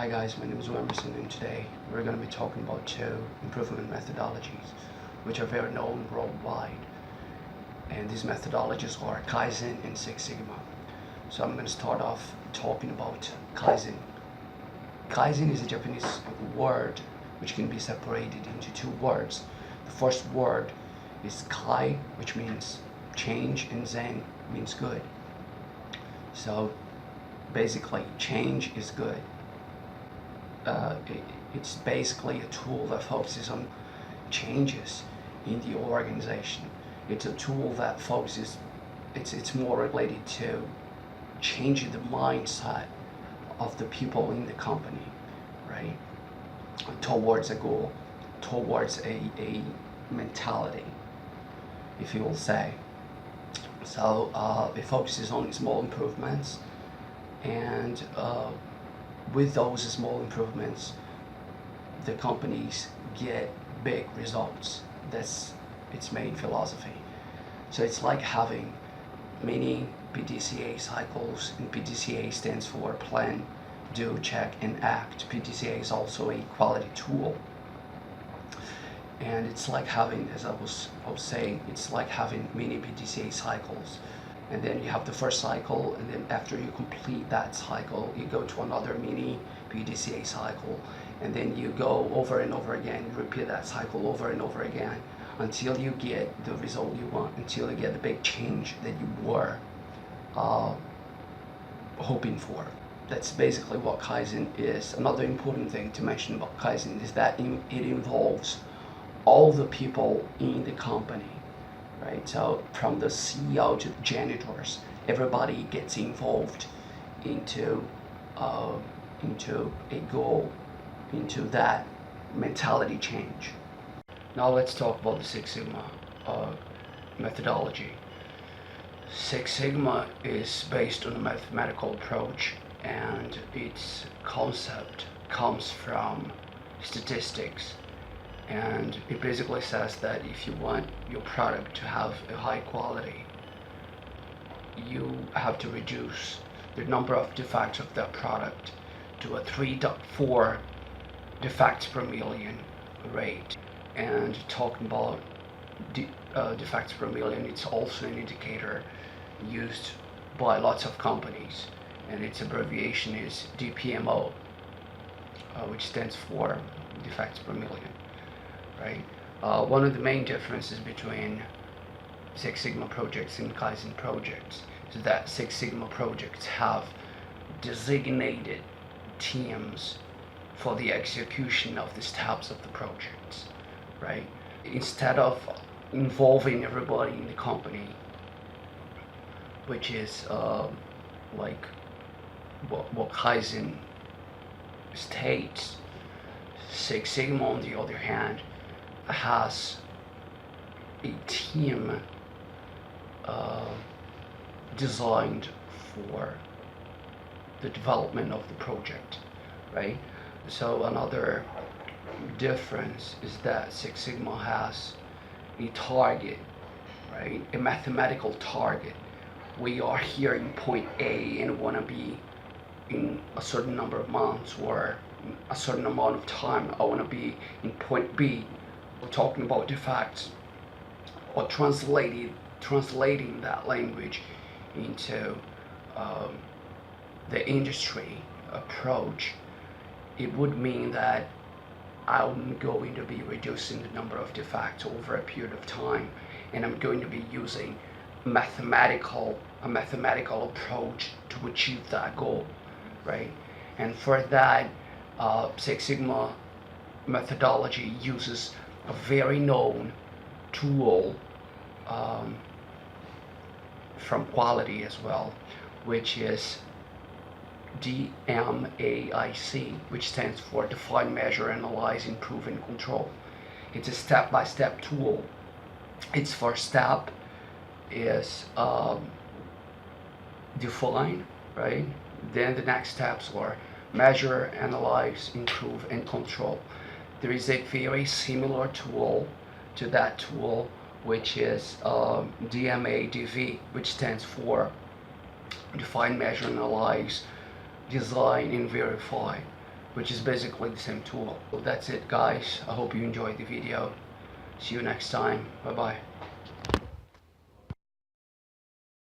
Hi guys, my name is Emerson, and today we're going to be talking about two improvement methodologies which are very known worldwide. And these methodologies are Kaizen and Six Sigma. So I'm going to start off talking about Kaizen. Kaizen is a Japanese word which can be separated into two words. The first word is Kai, which means change, and Zen means good. So basically, change is good. It's basically a tool that focuses on changes in the organization. It's a tool that focuses, it's more related to changing the mindset of the people in the company, right? Towards a goal, towards a mentality, if you will say. So it focuses on small improvements, and with those small improvements, the companies get big results. That's its main philosophy. So it's like having many PDCA cycles, and PDCA stands for plan, do, check, and act. PDCA is also a quality tool. And it's like having, as I was saying, it's like having many PDCA cycles. And then you have the first cycle, and then after you complete that cycle, you go to another mini PDCA cycle, and then you go over and over again, you repeat that cycle over and over again until you get the result you want, until you get the big change that you were hoping for. That's basically what Kaizen is. Another important thing to mention about Kaizen is that it involves all the people in the company. Right, so from the CEO to the janitors, everybody gets involved into a goal, into that mentality change. Now let's talk about the Six Sigma methodology. Six Sigma is based on a mathematical approach, and its concept comes from statistics. And it basically says that if you want your product to have a high quality, you have to reduce the number of defects of that product to a 3.4 defects per million rate. And talking about defects per million, it's also an indicator used by lots of companies, and its abbreviation is DPMO, which stands for defects per million. Right? One of the main differences between Six Sigma projects and Kaizen projects is that Six Sigma projects have designated teams for the execution of the steps of the projects, right? Instead of involving everybody in the company, which is like what Kaizen states, Six Sigma, on the other hand, has a team designed for the development of the project, right? So another difference is that Six Sigma has a target, right? A mathematical target. We are here in point A and want to be in a certain number of months or a certain amount of time. I want to be in point B. We're talking about defects, or translating that language into the industry approach. It would mean that I'm going to be reducing the number of defects over a period of time, and I'm going to be using a mathematical approach to achieve that goal, right? And for that, Six Sigma methodology uses a very known tool from quality as well, which is DMAIC, which stands for Define, Measure, Analyze, Improve, and Control. It's a step-by-step tool. Its first step is define, right? Then the next steps are measure, analyze, improve, and control. There is a very similar tool to that tool, which is DMADV, which stands for Define, Measure, Analyze, Design, and Verify. which is basically the same tool. So that's it, guys. I hope you enjoyed the video. See you next time. Bye bye.